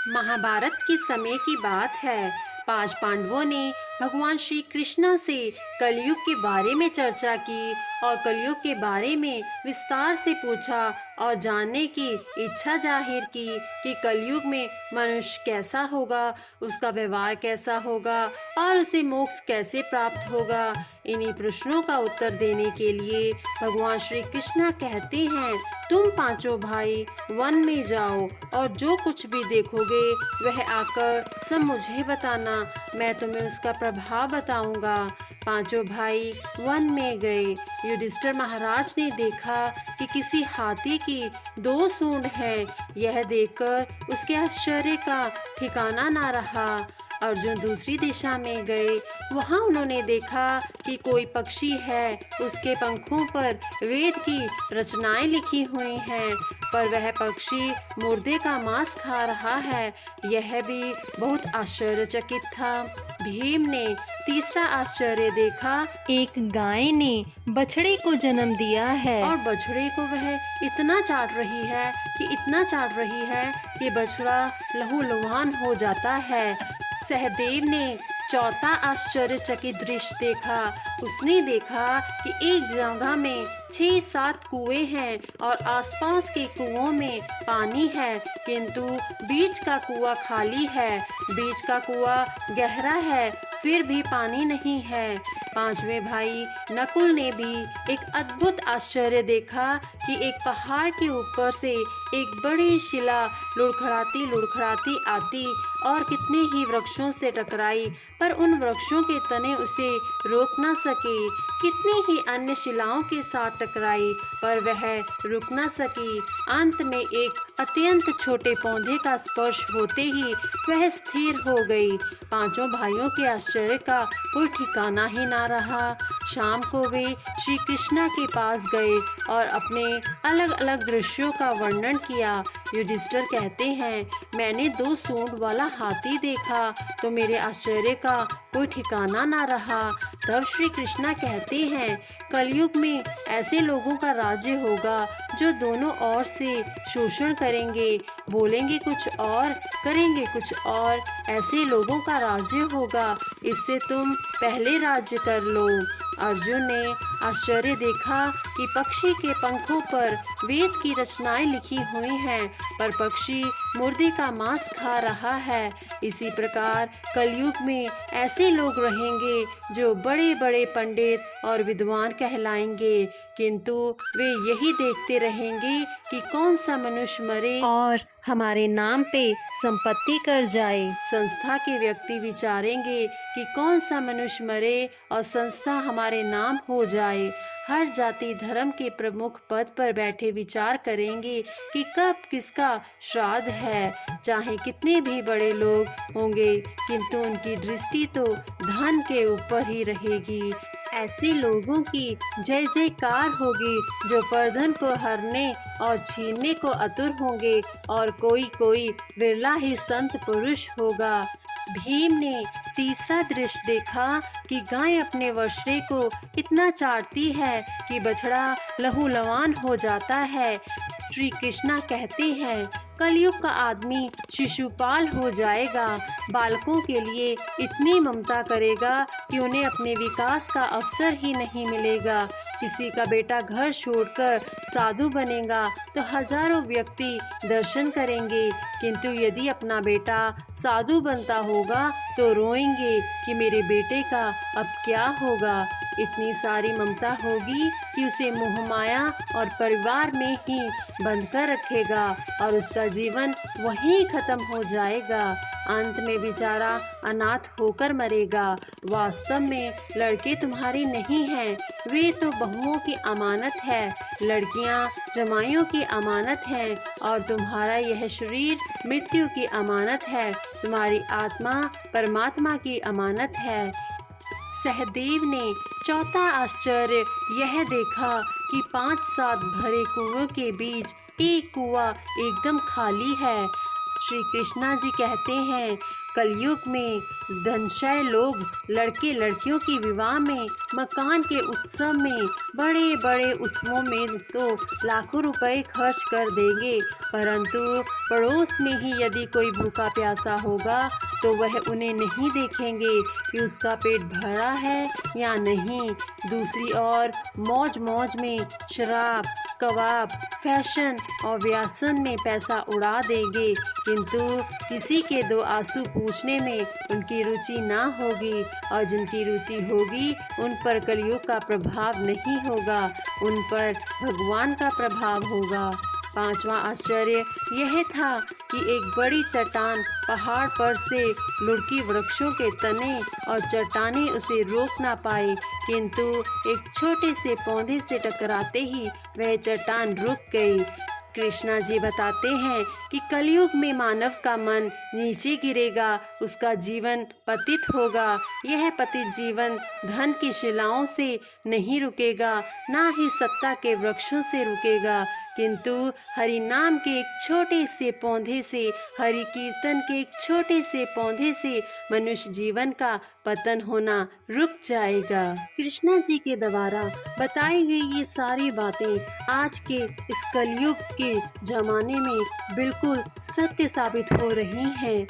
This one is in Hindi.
महाभारत के समय की बात है। पांच पांडवों ने भगवान श्री कृष्ण से कलयुग के बारे में चर्चा की और कलयुग के बारे में विस्तार से पूछा और जानने की इच्छा जाहिर की कि कलयुग में मनुष्य कैसा होगा, उसका व्यवहार कैसा होगा और उसे मोक्ष कैसे प्राप्त होगा। इन्हीं प्रश्नों का उत्तर देने के लिए भगवान श्री कृष्ण कहते हैं, तुम पांचों भाई वन में जाओ और जो कुछ भी देखोगे वह आकर सब मुझे बताना, मैं तुम्हें उसका प्रभाव बताऊंगा। पांचों भाई वन में गए। युधिष्ठिर महाराज ने देखा कि किसी हाथी की दो सूंड हैं। यह देखकर उसके आश्चर्य का ठिकाना ना रहा। अर्जुन दूसरी दिशा में गए। वहां उन्होंने देखा कि कोई पक्षी है, उसके पंखों पर वेद की रचनाएं लिखी हुई हैं, पर वह पक्षी मुर्दे का मांस खा रहा है। यह भी बहुत आश्चर्यचकित था। भीम ने तीसरा आश्चर्य देखा, एक गाय ने बछड़े को जन्म दिया है और बछड़े को वह इतना चाट रही है कि बछड़ा लहूलुहान हो जाता है। सहदेव ने चौथा आश्चर्यचकित दृश्य देखा। उसने देखा कि एक जगह में 6-7 कुएं हैं और आसपास के कुओं में पानी है, किंतु बीच का कुआं खाली है। बीच का कुआं गहरा है, फिर भी पानी नहीं है। पांचवें भाई नकुल ने भी एक अद्भुत आश्चर्य देखा कि एक पहाड़ के ऊपर से एक बड़ी शिला लुढ़खड़ाती लुढ़खड़ाती आती और कितने ही वृक्षों से टकराई, पर उन वृक्षों के तने उसे रोक न सके। कितनी ही अन्य शिलाओं के साथ टकराई, पर वह रुक न सकी। अंत में एक अत्यंत छोटे पौधे का स्पर्श होते ही वह स्थिर हो गई। पांचों भाइयों के आश्चर्य का कोई ठिकाना ही ना रहा। शाम को वे श्री कृष्णा के पास गए और अपने अलग अलग दृश्यों का वर्णन किया। युधिष्ठिर कहते हैं, मैंने 2 सूंड वाला हाथी देखा तो मेरे आश्चर्य का कोई ठिकाना ना रहा। तब श्री कृष्णा कहते हैं, कलयुग में ऐसे लोगों का राज्य होगा जो दोनों ओर से शोषण करेंगे, बोलेंगे कुछ और करेंगे कुछ और। ऐसे लोगों का राज्य होगा, इससे तुम पहले राज्य कर लो। अर्जुन ने आश्चर्य देखा कि पक्षी के पंखों पर वेद की रचनाएं लिखी हुई हैं, पर पक्षी मुर्दे का मांस खा रहा है। इसी प्रकार कलयुग में ऐसे लोग रहेंगे जो बड़े बड़े पंडित और विद्वान कहलाएंगे, किंतु वे यही देखते रहेंगे कि कौन सा मनुष्य मरे और हमारे नाम पे संपत्ति कर जाए। संस्था के व्यक्ति विचारेंगे कि कौन सा मनुष्य मरे और संस्था हमारे नाम हो जाए। हर जाति धर्म के प्रमुख पद पर बैठे विचार करेंगे कि कब किसका श्राद्ध है। चाहे कितने भी बड़े लोग होंगे, किंतु उनकी दृष्टि तो धन के ऊपर ही रहेगी। ऐसे लोगों की जय जयकार होगी जो परधन को हरने और छीनने को आतुर होंगे, और कोई कोई विरला ही संत पुरुष होगा। भीम ने तीसरा दृश्य देखा कि गाय अपने वछड़े को इतना चाटती है कि बछड़ा लहूलुहान हो जाता है। श्री कृष्णा कहते हैं, कलयुग का आदमी शिशुपाल हो जाएगा। बालकों के लिए इतनी ममता करेगा कि उन्हें अपने विकास का अवसर ही नहीं मिलेगा। किसी का बेटा घर छोड़कर साधु बनेगा तो हजारों व्यक्ति दर्शन करेंगे, किंतु यदि अपना बेटा साधु बनता होगा तो रोएंगे कि मेरे बेटे का अब क्या होगा। इतनी सारी ममता होगी कि उसे मोहमाया और परिवार में ही बंद कर रखेगा और उसका जीवन वहीं खत्म हो जाएगा। अंत में बेचारा अनाथ होकर मरेगा। वास्तव में लड़के तुम्हारे नहीं हैं, वे तो बहुओं की अमानत है। लड़कियां जमाइयों की अमानत हैं और तुम्हारा यह शरीर मृत्यु की अमानत है। तुम्हारी आत्मा परमात्मा की अमानत है। सहदेव ने चौथा आश्चर्य यह देखा कि 5-7 भरे कुओं के बीच एक कुआं एकदम खाली है। श्री कृष्णा जी कहते हैं, कलयुग में धनशाली लोग लड़के लड़कियों की विवाह में, मकान के उत्सव में, बड़े बड़े उत्सवों में तो लाखों रुपए खर्च कर देंगे, परंतु पड़ोस में ही यदि कोई भूखा प्यासा होगा तो वह उन्हें नहीं देखेंगे कि उसका पेट भरा है या नहीं। दूसरी ओर मौज मौज में शराब, कबाब, फैशन और व्यसन में पैसा उड़ा देंगे, किंतु किसी के दो आंसू पूछने में उनकी रुचि ना होगी, और जिनकी रुचि होगी उन पर कलयुग का प्रभाव नहीं होगा, उन पर भगवान का प्रभाव होगा। पांचवा आश्चर्य यह था कि एक बड़ी चट्टान पहाड़ पर से लुढ़की वृक्षों के तने और चट्टानें उसे रोक ना पाई, किंतु एक छोटे से पौधे से टकराते ही वह चट्टान रुक गई। कृष्णा जी बताते हैं कि कलयुग में मानव का मन नीचे गिरेगा, उसका जीवन पतित होगा। यह पतित जीवन धन की शिलाओं से नहीं रुकेगा, ना ही सत्ता के वृक्षों से रुकेगा, किंतु हरि नाम के एक छोटे से पौधे से, हरि कीर्तन के एक छोटे से पौधे से मनुष्य जीवन का पतन होना रुक जाएगा। कृष्णा जी के द्वारा बताई गई ये सारी बातें आज के इस कलयुग के जमाने में बिल्कुल सत्य साबित हो रही हैं।